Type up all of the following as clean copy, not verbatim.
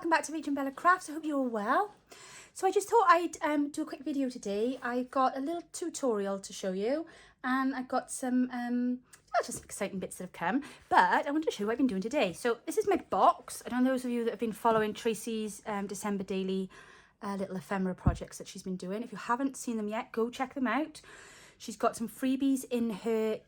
welcome back to Rachel and Bella Crafts. I hope you're all well. So I just thought I'd do a quick video today. I've got a little tutorial to show you, and I've got some just exciting bits that have come, but I wanted to show you what I've been doing today. So this is my box. I don't know those of you that have been following Tracy's December daily little ephemera projects that she's been doing. If you haven't seen them yet, go check them out. She's got some freebies in her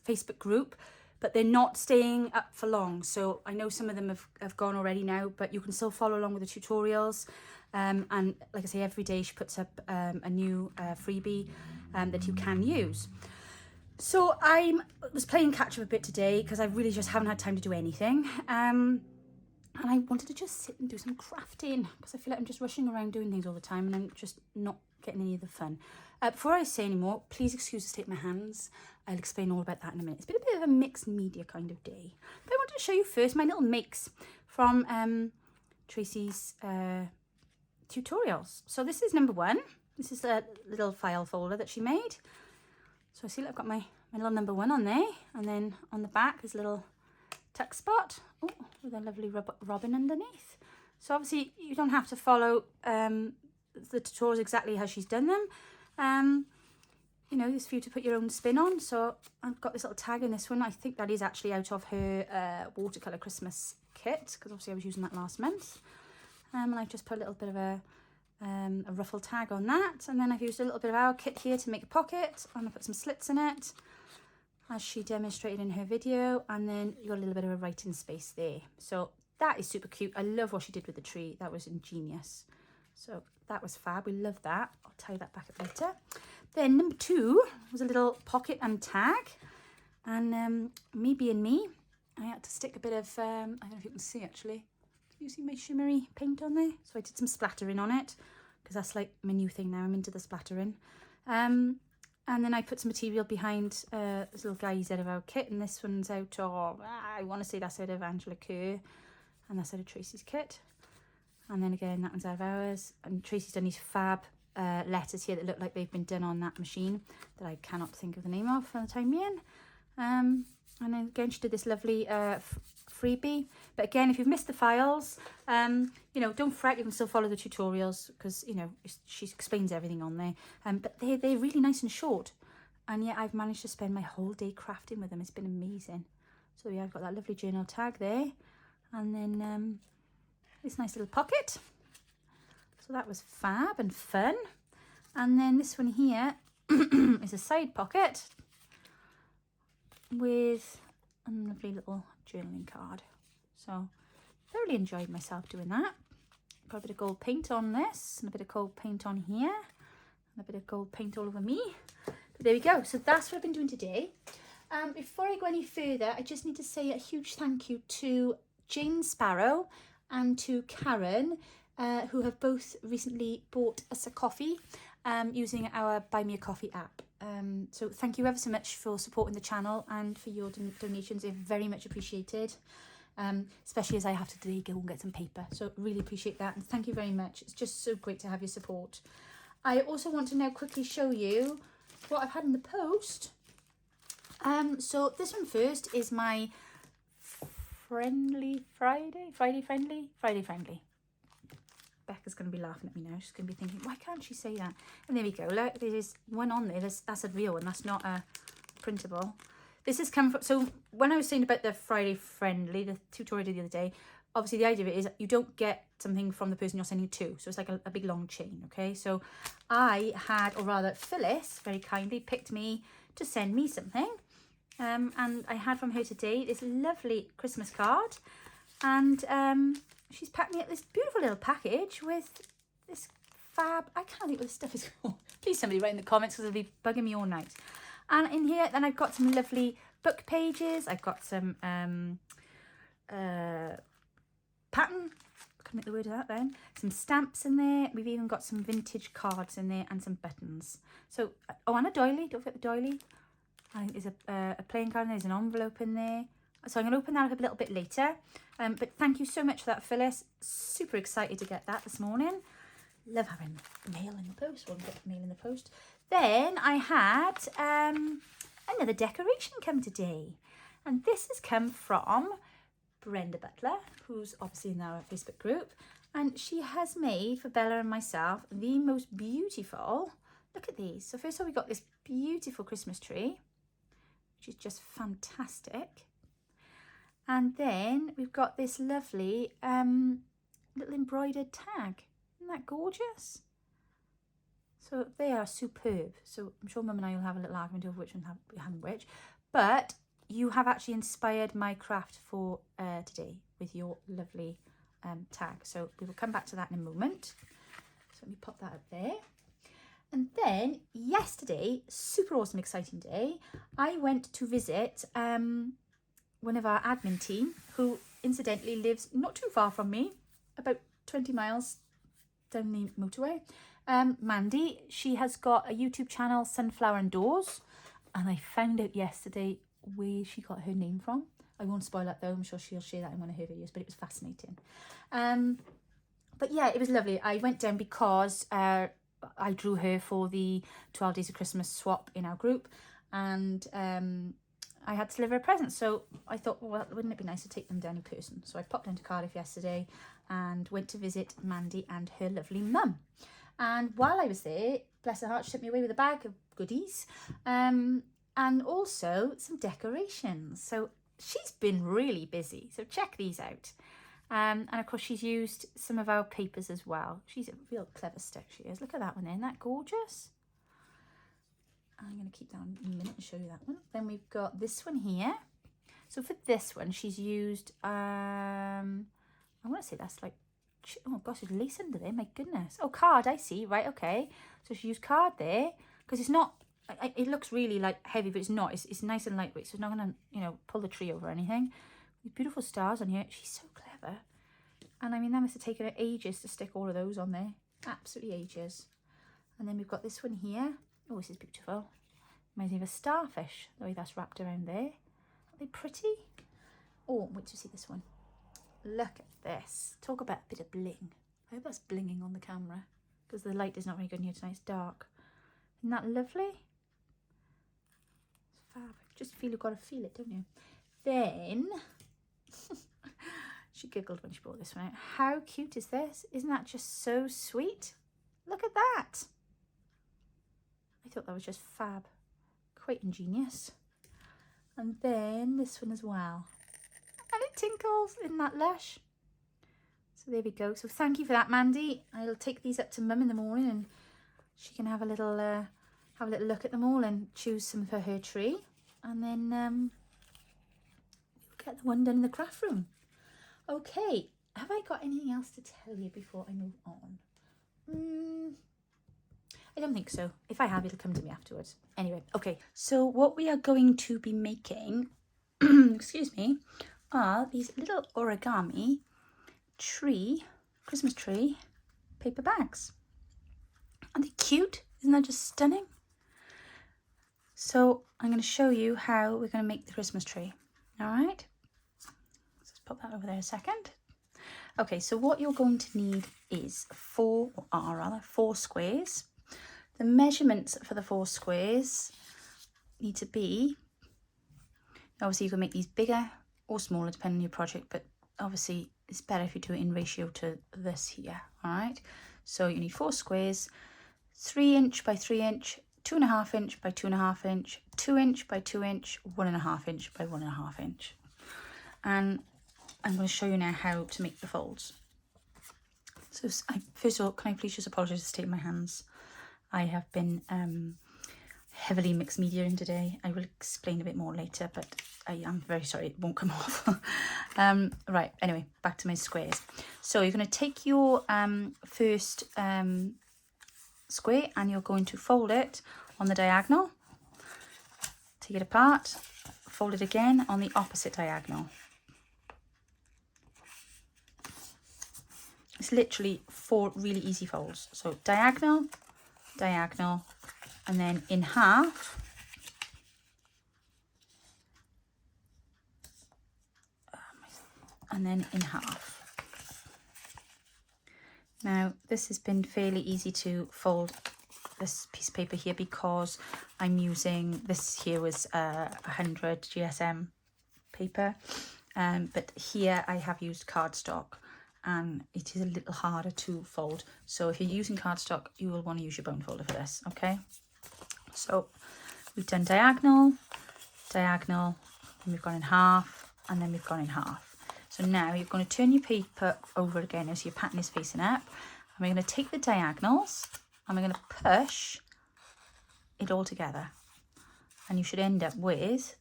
Facebook group, but they're not staying up for long. So I know some of them have gone already now, but you can still follow along with the tutorials. And like I say, every day she puts up a new freebie that you can use. So I was playing catch up a bit today because I really just haven't had time to do anything. And I wanted to just sit and do some crafting because I feel like I'm just rushing around doing things all the time and I'm just not getting any of the fun. Before I say any more, please excuse the state of my hands. I'll explain all about that in a minute. It's been a bit of a mixed media kind of day. But I wanted to show you first my little makes from Tracy's tutorials. So this is number one. This is a little file folder that she made. So I see I've got my little number one on there. And then on the back is a little tuck spot. Oh, with a lovely robin underneath. So obviously you don't have to follow the tutorials exactly how she's done them. You know, it's for you to put your own spin on. So I've got this little tag in this one. I think that is actually out of her watercolour Christmas kit, because obviously I was using that last month. And I've just put a little bit of a ruffle tag on that. And then I've used a little bit of our kit here to make a pocket. And I put some slits in it, as she demonstrated in her video. And then you got a little bit of a writing space there. So that is super cute. I love what she did with the tree. That was ingenious. So that was fab. We love that. I'll tie that back up later. Then number two was a little pocket and tag. And me being me, I had to stick a bit of, I don't know if you can see actually. Can you see my shimmery paint on there? So I did some splattering on it because that's like my new thing now. I'm into the splattering. And then I put some material behind this little guy's out of our kit. And this one's out of, I want to say that's out of Angela Kerr. And that's out of Tracy's kit. And then again, that one's out of ours. And Tracy's done these fab letters here that look like they've been done on that machine that I cannot think of the name of for the time being. And then again, she did this lovely freebie. But again, if you've missed the files, you know, don't fret. You can still follow the tutorials because, you know, she explains everything on there. But they're really nice and short. And yet I've managed to spend my whole day crafting with them. It's been amazing. So yeah, I've got that lovely journal tag there. And then this nice little pocket. So that was fab and fun. And then this one here is a side pocket with a lovely little journaling card. So thoroughly enjoyed myself doing that. Got a bit of gold paint on this and a bit of gold paint on here and a bit of gold paint all over me. But there we go. So that's what I've been doing today. Before I go any further, I just need to say a huge thank you to Jane Sparrow and to Karen, who have both recently bought us a coffee using our Buy Me a Coffee app. So thank you ever so much for supporting the channel and for your donations. They're very much appreciated, especially as I have to today go and get some paper. So really appreciate that, and thank you very much. It's just so great to have your support. I also want to now quickly show you what I've had in the post. So this one first is my Friendly. Becca's going to be laughing at me now. She's going to be thinking, why can't she say that? And there we go. Look, there's one on there. That's a real one. That's not a printable. This has come from, so when I was saying about the Friday Friendly, the tutorial the other day, obviously the idea of it is you don't get something from the person you're sending to. So it's like a big long chain, okay? So I had, or rather Phyllis very kindly picked me to send me something. And I had from her today this lovely Christmas card. And she's packed me up this beautiful little package with this fab, I can't think what this stuff is called. Please somebody write in the comments because it'll be bugging me all night. And in here, then I've got some lovely book pages. I've got some pattern, I couldn't make the word of that then. Some stamps in there. We've even got some vintage cards in there and some buttons. So, oh, and a doily. Don't forget the doily. I think there's a playing card and there's an envelope in there. So I'm going to open that up a little bit later. But thank you so much for that, Phyllis. Super excited to get that this morning. Love having mail in the post. Well, get mail in the post. Then I had another decoration come today. And this has come from Brenda Butler, who's obviously in our Facebook group, and she has made for Bella and myself the most beautiful, look at these. So first of all, we got this beautiful Christmas tree, which is just fantastic. And then we've got this lovely little embroidered tag. Isn't that gorgeous? So they are superb. So I'm sure Mum and I will have a little argument over which one having which. But you have actually inspired my craft for today with your lovely tag. So we will come back to that in a moment. So let me pop that up there. And then yesterday, super awesome, exciting day, I went to visit one of our admin team, who incidentally lives not too far from me, about 20 miles down the motorway. Mandy, she has got a YouTube channel, Sunflower and Doors, and I found out yesterday where she got her name from. I won't spoil that though, I'm sure she'll share that in one of her videos, but it was fascinating. But yeah, it was lovely. I went down because I drew her for the 12 Days of Christmas swap in our group, and I had to deliver a present, so I thought, well, wouldn't it be nice to take them down in person? So I popped down to Cardiff yesterday and went to visit Mandy and her lovely mum. And while I was there, bless her heart, she took me away with a bag of goodies and also some decorations. So she's been really busy, so check these out. And of course, she's used some of our papers as well. She's a real clever stick, she is. Look at that one there, isn't that gorgeous? I'm going to keep that on in a minute and show you that one. Then we've got this one here. So for this one, she's used, I want to say that's like, oh gosh, there's lace under there, my goodness. Oh, card, I see, right, okay. So she used card there, because it's not, it looks really like heavy, but it's not. It's nice and lightweight, so it's not going to, you know, pull the tree over or anything. These beautiful stars on here. She's so clever. And I mean, that must have taken her ages to stick all of those on there. Absolutely ages. And then we've got this one here. Oh, this is beautiful. Reminds me of a starfish, the way that's wrapped around there. Aren't they pretty? Oh, wait to see this one. Look at this. Talk about a bit of bling. I hope that's blinging on the camera, because the light is not very good in here tonight. It's dark. Isn't that lovely? It's fab. Just feel you've got to feel it, don't you? Then, she giggled when she brought this one out. How cute is this? Isn't that just so sweet? Look at that. I thought that was just fab. Quite ingenious. And then this one as well. And it tinkles. Isn't that lush? So there we go. So thank you for that, Mandy. I'll take these up to Mum in the morning and she can have a little look at them all and choose some for her tree. And then we'll get the one done in the craft room. Okay, have I got anything else to tell you before I move on? I don't think so. If I have, it'll come to me afterwards. Anyway, okay. So what we are going to be making, excuse me, are these little origami Christmas tree paper bags. Aren't they cute? Isn't that just stunning? So I'm going to show you how we're going to make the Christmas tree. All right. Let's pop that over there a second. Okay, so what you're going to need is four squares. The measurements for the 4 squares need to be, obviously you can make these bigger or smaller depending on your project, but obviously it's better if you do it in ratio to this here, all right? So you need 4 squares, 3 inch by 3 inch, 2.5 inch by 2.5 inch, 2 inch by 2 inch, 1.5 inch by 1.5 inch. And I'm going to show you now how to make the folds. So first of all, can I please just apologise for the state of my hands? I have been heavily mixed media in today. I will explain a bit more later, but I am very sorry it won't come off. Right, anyway, back to my squares. So you're going to take your first square and you're going to fold it on the diagonal. Take it apart, fold it again on the opposite diagonal. It's literally 4 really easy folds. So diagonal, diagonal, and then in half. And then in half. Now this has been fairly easy to fold, this piece of paper here, because I'm using, this here was 100 GSM paper, but here I have used cardstock and it is a little harder to fold. So if you're using cardstock, you will want to use your bone folder for this, okay? So we've done diagonal, diagonal, and we've gone in half, and then we've gone in half. So now you're going to turn your paper over again as your pattern is facing up. And we're going to take the diagonals and we're going to push it all together. And you should end up with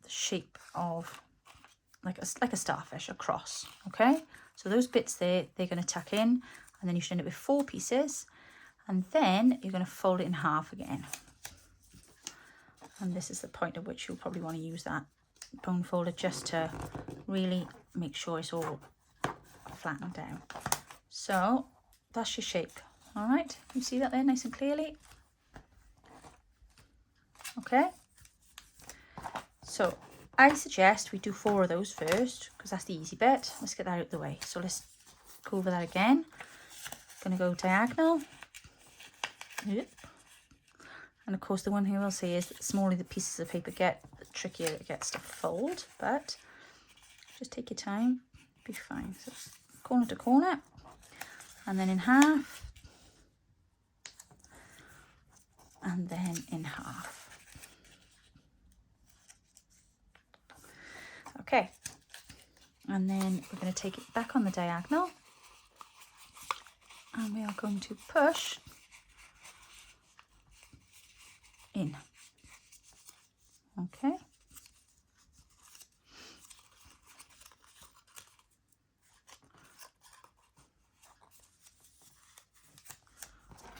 the shape of like a starfish, a cross, okay? So those bits there, they're going to tuck in, and then you should end up with 4 pieces, and then you're going to fold it in half again. And this is the point at which you'll probably want to use that bone folder just to really make sure it's all flattened down. So that's your shape, all right? You see that there nice and clearly? Okay. So I suggest we do 4 of those first because that's the easy bit. Let's get that out of the way. So let's go over that again. Going to go diagonal. Yep. And of course the one thing I will say is that the smaller the pieces of paper get, the trickier it gets to fold. But just take your time, be fine. So corner to corner. And then in half. And then in half. Okay, and then we're going to take it back on the diagonal and we are going to push in. Okay.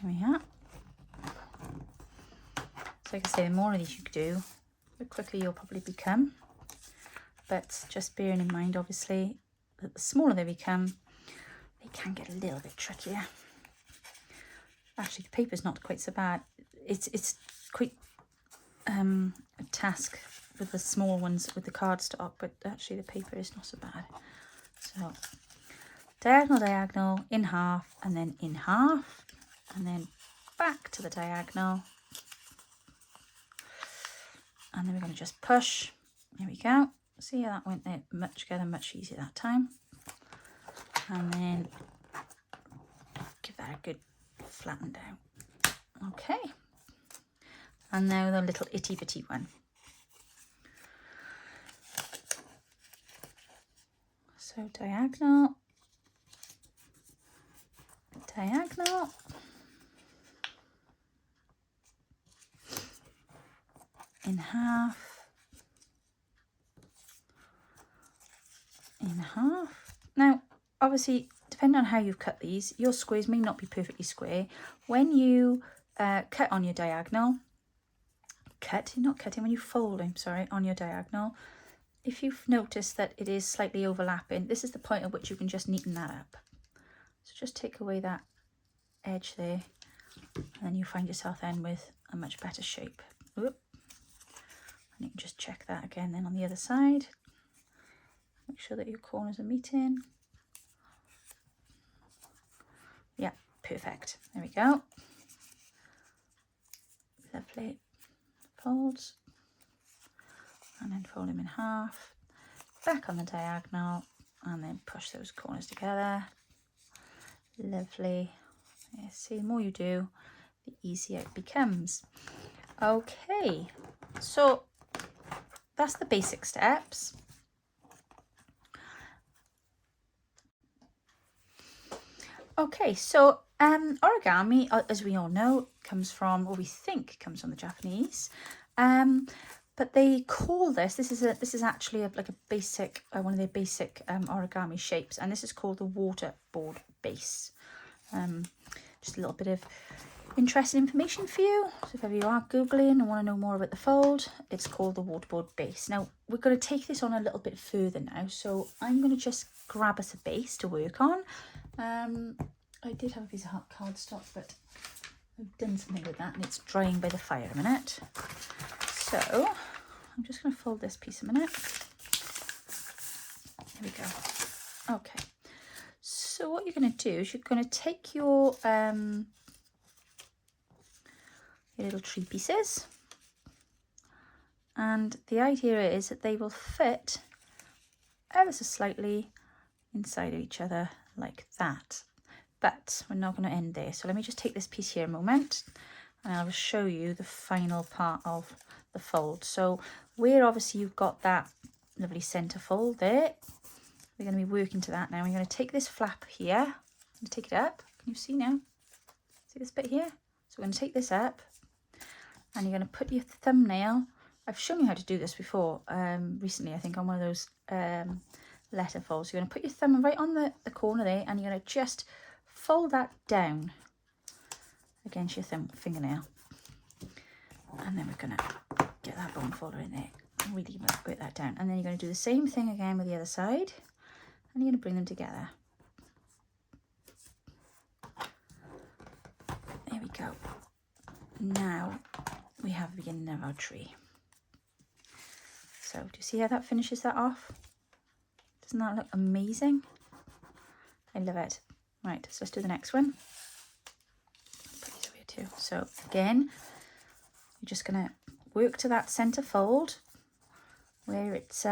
There we are. So like I say, the more of these you do, the quicker you'll probably become. But just bearing in mind, obviously, that the smaller they become, they can get a little bit trickier. Actually, the paper's not quite so bad. It's quite a task with the small ones with the cardstock, but actually the paper is not so bad. So diagonal, diagonal, in half, and then in half, and then back to the diagonal. And then we're going to just push. There we go. See how that went there much easier that time. And then give that a good flatten down. Okay. And now the little itty bitty one. So diagonal, diagonal, in half, in half. Now obviously depending on how you've cut these, your squares may not be perfectly square. When you cut on your diagonal, when you fold, I'm sorry, on your diagonal, if you've noticed that it is slightly overlapping, this is the point at which you can just neaten that up. So just take away that edge there and then you find yourself then with a much better shape. Oop. And you can just check that again then on the other side. Make sure that your corners are meeting. Yeah, perfect. There we go. Lovely. Folds. And then fold them in half. Back on the diagonal. And then push those corners together. Lovely. Yeah, see, the more you do, the easier it becomes. Okay. So that's the basic steps. Okay, so origami, as we all know, comes from, or we think comes from the Japanese, but they call this is actually like a basic, one of their basic origami shapes, and this is called the waterboard base. Just a little bit of interesting information for you. So if ever you are Googling and want to know more about the fold, it's called the waterboard base. Now we're going to take this on a little bit further now, so I'm going to just grab us a base to work on. I did have a piece of hot cardstock, but I've done something with that and it's drying by the fire a minute. So I'm just going to fold this piece a minute. There we go. Okay. So what you're going to do is you're going to take your little tree pieces, and the idea is that they will fit ever so slightly inside of each other like that. But we're not going to end there. So let me just take this piece here a moment and I'll show you the final part of the fold. So where obviously you've got that lovely centre fold there, we're going to be working to that now. We're going to take this flap here and take it up. Can you see now? See this bit here? So we're going to take this up and you're going to put your thumbnail. I've shown you how to do this before recently, I think, on one of those letter folds. You're going to put your thumb right on the corner there and you're going to just fold that down against your fingernail. And then we're going to get that bone folder in there and really work that down. And then you're going to do the same thing again with the other side. And you're going to bring them together. There we go. Now we have the beginning of our tree. So do you see how that finishes that off? Doesn't that look amazing? I love it. Right, so let's do the next one. Put these over here too. So again, you're just going to work to that centre fold where it's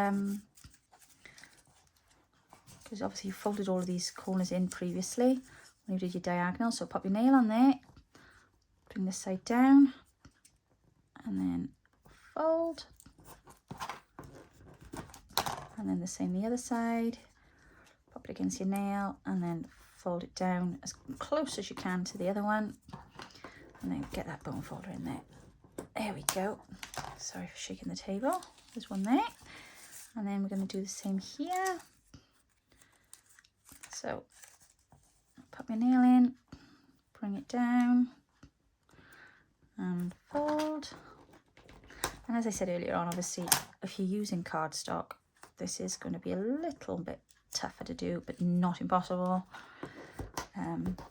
because obviously you folded all of these corners in previously when you did your diagonal. So pop your nail on there, bring this side down, and then fold, and then the same the other side. Pop it against your nail, and then fold it down as close as you can to the other one, and then get that bone folder in there. There we go. Sorry for shaking the table. There's one there, and then we're going to do the same here. So pop your nail in, bring it down and fold. And as I said earlier on, obviously if you're using cardstock, this is going to be a little bit tougher to do, but not impossible. And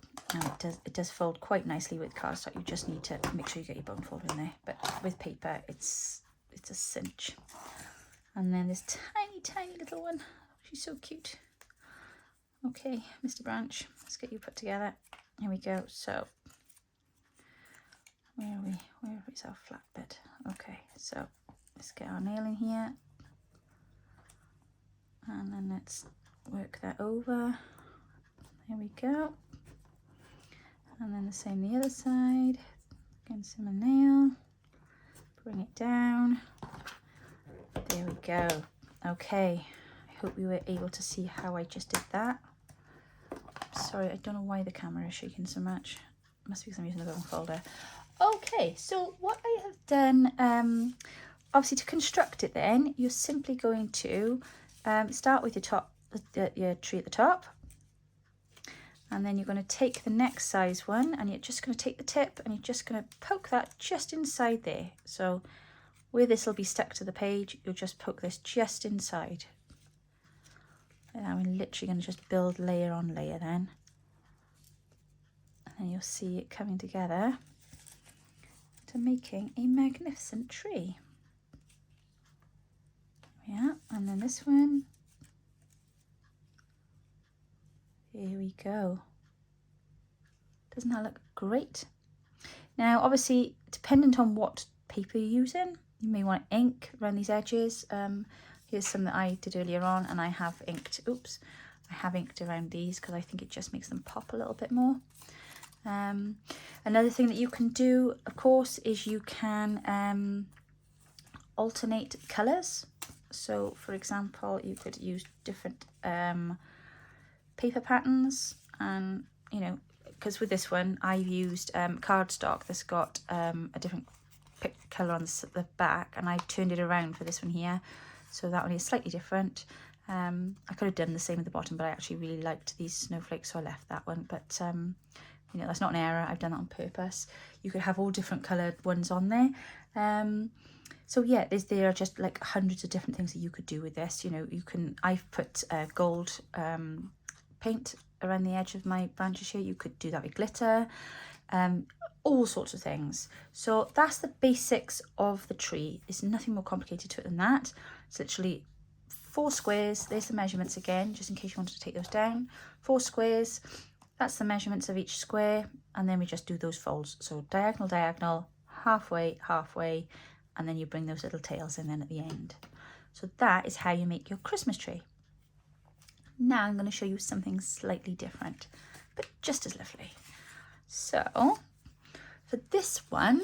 it does fold quite nicely with cardstock. You just need to make sure you get your bone folder in there, but with paper it's a cinch. And then this tiny little one, she's so cute. Okay, Mr. Branch, let's get you put together. Here we go. So where are we? Where is our flat bit? Okay, so let's get our nail in here, and then let's work that over. There we go. And then the same the other side. Again, similar nail. Bring it down. There we go. Okay, I hope you were able to see how I just did that. Sorry, I don't know why the camera is shaking so much. Must be because I'm using the bone folder. Okay, so what I have done, obviously to construct it then, you're simply going to start with your top, your tree at the top. And then you're going to take the next size one and you're just going to take the tip and you're just going to poke that just inside there. So where this will be stuck to the page, you'll just poke this just inside. And I'm literally going to just build layer on layer then. And then you'll see it coming together to making a magnificent tree. Yeah, and then this one. Here we go. Doesn't that look great? Now, obviously, dependent on what paper you're using, you may want ink around these edges. Here's some that I did earlier on, and I have inked, I have inked around these because I think it just makes them pop a little bit more. Another thing that you can do, of course, is you can alternate colours. So, for example, you could use different paper patterns, and you know, because with this one I've used cardstock that's got a different colour on the back, and I've turned it around for this one here, so that one is slightly different. I could have done the same at the bottom, but I actually really liked these snowflakes, so I left that one. But you know, that's not an error, I've done that on purpose. You could have all different coloured ones on there. So yeah, there are just like hundreds of different things that you could do with this. You know, you can, I've put gold paint around the edge of my branches here. You could do that with glitter, all sorts of things. So that's the basics of the tree. There's nothing more complicated to it than that. It's literally 4 squares. There's the measurements again, just in case you wanted to take those down. 4 squares, that's the measurements of each square, and then we just do those folds. So diagonal, diagonal, halfway, halfway, and then you bring those little tails in then at the end. So that is how you make your Christmas tree. Now I'm going to show you something slightly different, but just as lovely. So for this one,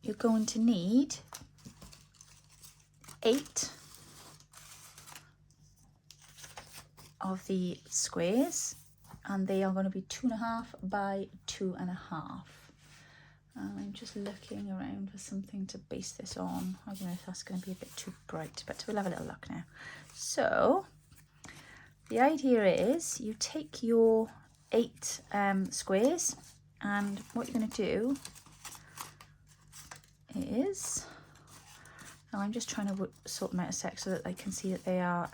you're going to need 8 of the squares, and they are going to be 2.5 by 2.5. I'm just looking around for something to base this on. I don't know if that's going to be a bit too bright, but we'll have a little look now. So the idea is you take your 8 squares, and what you're going to do is, now I'm just trying to sort them out a sec so that I can see that they are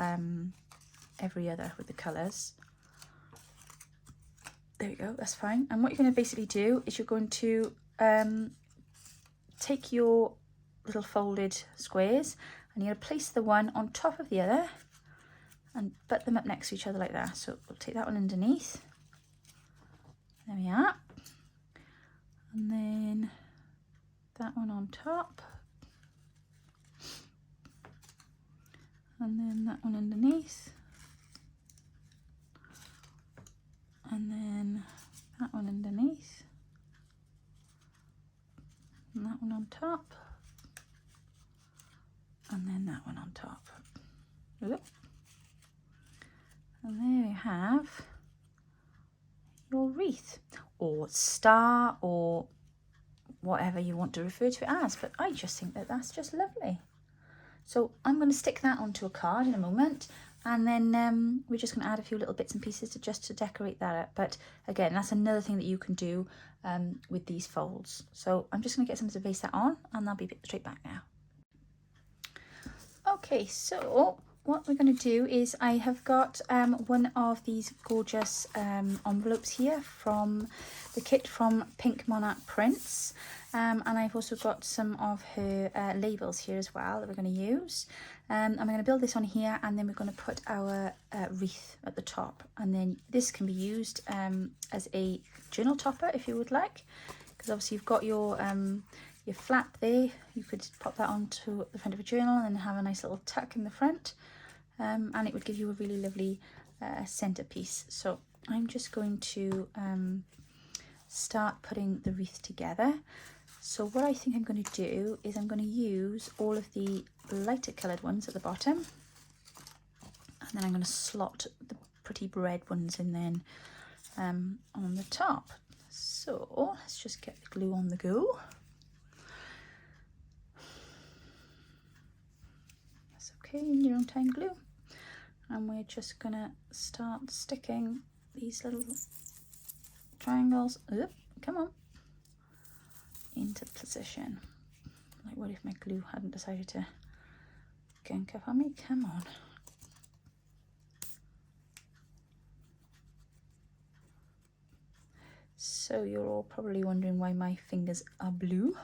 every other with the colours. There we go, that's fine. And what you're going to basically do is you're going to take your little folded squares, and you're going to place the one on top of the other and butt them up next to each other like that. So we'll take that one underneath. There we are. And then that one on top. And then that one underneath. And then that one underneath. And that one on top. And then that one on top. Oop. And there you have your wreath, or star, or whatever you want to refer to it as, but I just think that that's just lovely. So I'm going to stick that onto a card in a moment, and then we're just going to add a few little bits and pieces to decorate that up. But again, that's another thing that you can do with these folds. So I'm just going to get something to base that on, and I'll be straight back now. Okay, so what we're going to do is I have got one of these gorgeous envelopes here from the kit from Pink Monarch Prints, and I've also got some of her labels here as well that we're going to use. And I'm going to build this on here, and then we're going to put our wreath at the top, and then this can be used as a journal topper if you would like, because obviously you've got your flap there. You could pop that onto the front of a journal and have a nice little tuck in the front. And it would give you a really lovely centerpiece. So I'm just going to start putting the wreath together. So what I think I'm going to do is I'm going to use all of the lighter coloured ones at the bottom, and then I'm going to slot the pretty red ones in then on the top. So let's just get the glue on the go. That's okay, in your own time glue. And we're just gonna start sticking these little triangles, come on, into position. Like, what if my glue hadn't decided to gunk up on me? Come on. So you're all probably wondering why my fingers are blue.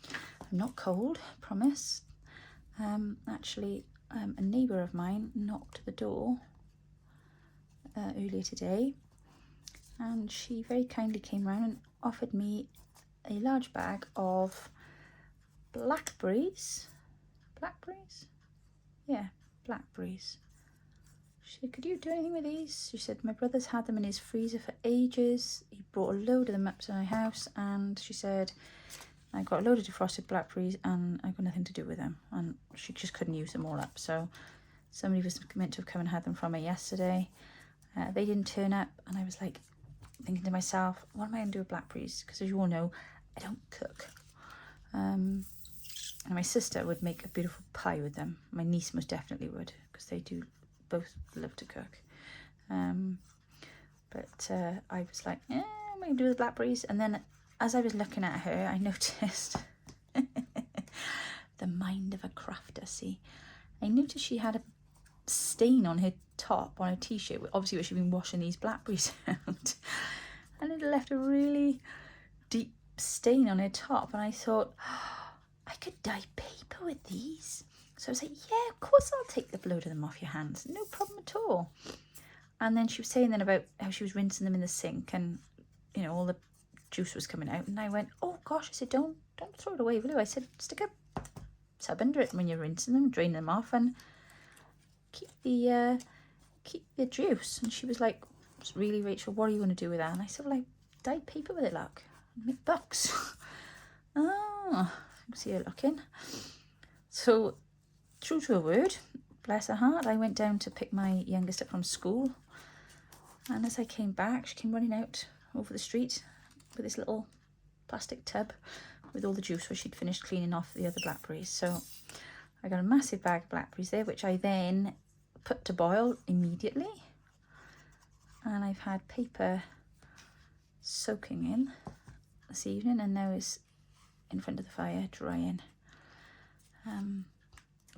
I'm not cold, promise. Actually, a neighbour of mine knocked at the door earlier today, and she very kindly came round and offered me a large bag of blackberries. Yeah, blackberries. She said, could you do anything with these? She said, my brother's had them in his freezer for ages. He brought a load of them up to my house, and she said, I got a load of defrosted blackberries and I got nothing to do with them, and she just couldn't use them all up. So somebody was meant to have come and had them from her yesterday. They didn't turn up, and I was like thinking to myself, what am I going to do with blackberries? Because as you all know, I don't cook. And my sister would make a beautiful pie with them. My niece most definitely would, because they do both love to cook. But I was like, what am I going to do with blackberries? And then as I was looking at her, I noticed the mind of a crafter, see. I noticed she had a stain on her top, on her t-shirt, obviously where she'd been washing these blackberries out. And it left a really deep stain on her top. And I thought, I could dye paper with these. So I was like, yeah, of course I'll take the load of them off your hands. No problem at all. And then she was saying then about how she was rinsing them in the sink, and, you know, all the juice was coming out, and I went, oh gosh, I said, don't throw it away, will you? I said, stick a tub under it when you're rinsing them, drain them off, and keep the keep the juice. And she was like, really, Rachel, what are you going to do with that? And I said, well, I dye paper with it, look, and make books. Oh, you can see her looking. So, true to her word, bless her heart, I went down to pick my youngest up from school. And as I came back, she came running out over the street with this little plastic tub with all the juice where she'd finished cleaning off the other blackberries. So I got a massive bag of blackberries there, which I then put to boil immediately. And I've had paper soaking in this evening, and now it's in front of the fire drying.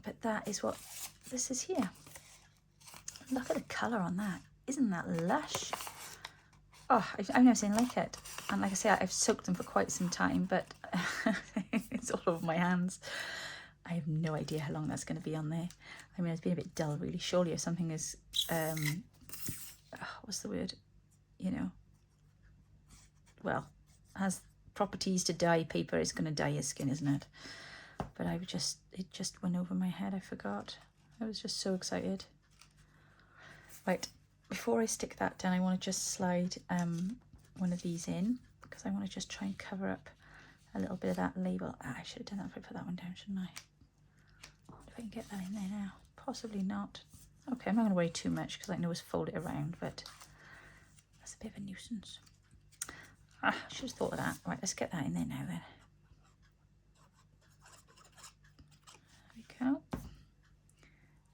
But that is what this is here. Look at the colour on that. Isn't that lush? Oh, I've never seen like it. And like I say, I've soaked them for quite some time, but it's all over my hands. I have no idea how long that's going to be on there. I mean, it's been a bit dull, really. Surely if something is, what's the word? You know, well, has properties to dye paper, it's going to dye your skin, isn't it? But it just went over my head. I forgot. I was just so excited. Right, before I stick that down, I want to just slide one of these in, because I want to just try and cover up a little bit of that label. I should have done that before I put that one down, shouldn't I? If I can get that in there now. Possibly not. Okay, I'm not going to worry too much because I can always fold it around, but that's a bit of a nuisance. I should have thought of that. Right, let's get that in there now then. There we go.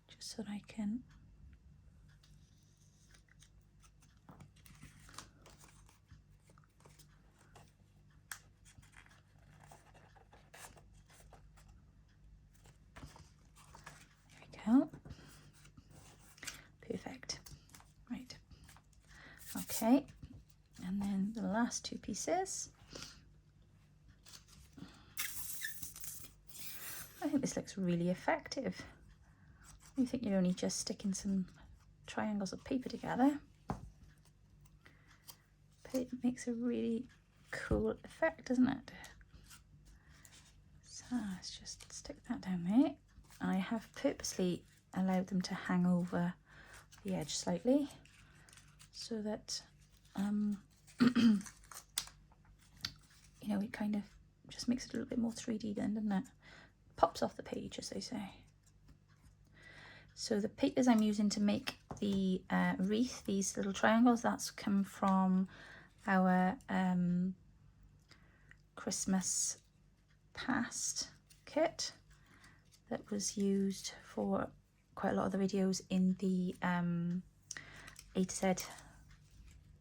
Just so that I can... There we go. Perfect. Right. Okay. And then the last two pieces. I think this looks really effective. You think you're only just sticking some triangles of paper together, but it makes a really cool effect, doesn't it? So let's just stick that down there. And I have purposely allowed them to hang over the edge slightly so that you know, it kind of just makes it a little bit more 3D then, doesn't it? Pops off the page, as they say. So the papers I'm using to make the wreath, these little triangles, that's come from our Christmas past kit that was used for quite a lot of the videos in the A to Z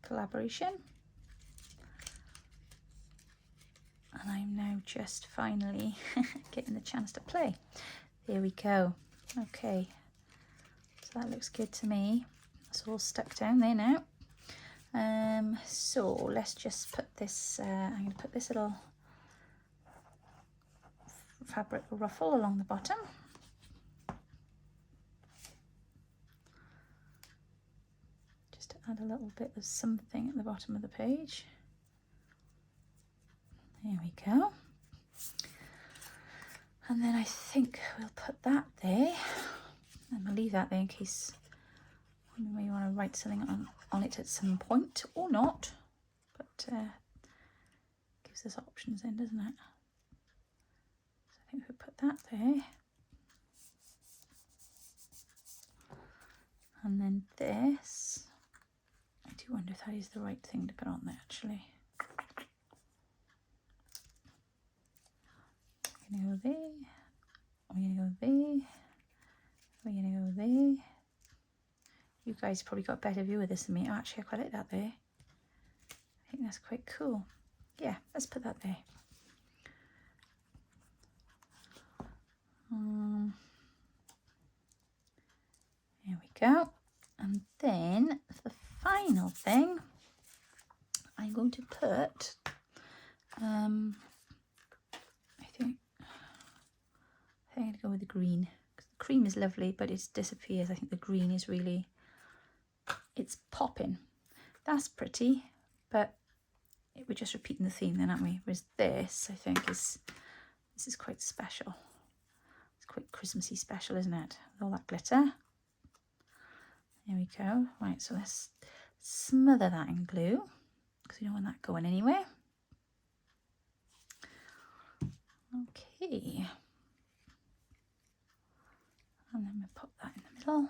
collaboration. And I'm now just finally getting the chance to play. There we go. Okay, so that looks good to me. It's all stuck down there now. So let's just put this, I'm going to put this little fabric ruffle along the bottom. Just to add a little bit of something at the bottom of the page. There we go. And then I think we'll put that there. And we'll leave that there in case you want to write something on it at some point, or not. But gives us options then, doesn't it? So I think we'll put that there. And then this. I do wonder if that is the right thing to put on there, actually. We're going to go there. We're going to go there. We're going to go there. You guys probably got a better view of this than me. Oh, actually, I quite like that there. I think that's quite cool. Yeah, let's put that there. There we go. And then the final thing, I'm going to put, I think I'm going to go with the green. The cream is lovely, but it disappears. I think the green is really, it's popping. That's pretty, but we're just repeating the theme then, aren't we? Whereas this, I think, this is quite special. It's quite Christmassy special, isn't it? With all that glitter. There we go. Right, so let's smother that in glue because we don't want that going anywhere. Okay. And then we pop that in the middle.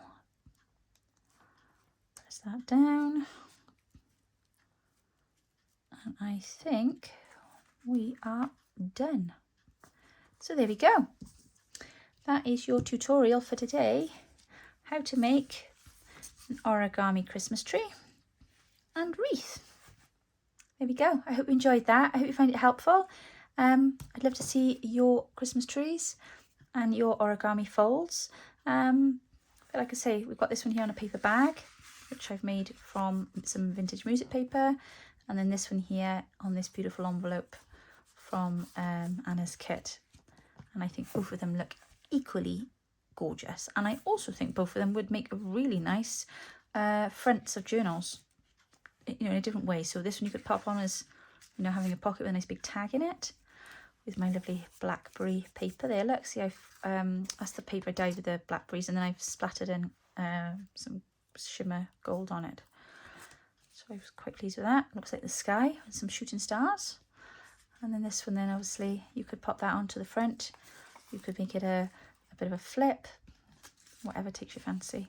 Press that down. And I think we are done. So there we go. That is your tutorial for today. How to make an origami Christmas tree and wreath. There we go. I hope you enjoyed that. I hope you find it helpful. I'd love to see your Christmas trees and your origami folds. But like I say, we've got this one here on a paper bag, which I've made from some vintage music paper. And then this one here on this beautiful envelope from Anna's kit. And I think both of them look equally gorgeous. And I also think both of them would make a really nice fronts of journals, you know, in a different way. So this one you could pop on as, you know, having a pocket with a nice big tag in it, with my lovely blackberry paper there. Look, see, I've that's the paper I dyed with the blackberries, and then I've splattered in some shimmer gold on it. So I was quite pleased with that. Looks like the sky and some shooting stars. And then this one, then obviously you could pop that onto the front. You could make it a bit of a flip, whatever takes your fancy.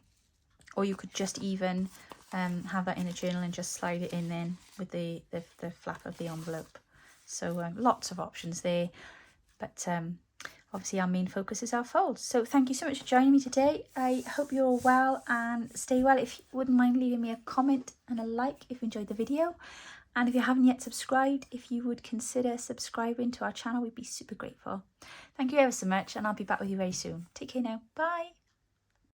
Or you could just even have that in a journal and just slide it in then with the flap of the envelope. So lots of options there. But obviously our main focus is our folds. So thank you so much for joining me today. I hope you're all well and stay well. If you wouldn't mind leaving me a comment and a like if you enjoyed the video. And if you haven't yet subscribed, if you would consider subscribing to our channel, we'd be super grateful. Thank you ever so much, and I'll be back with you very soon. Take care now. Bye.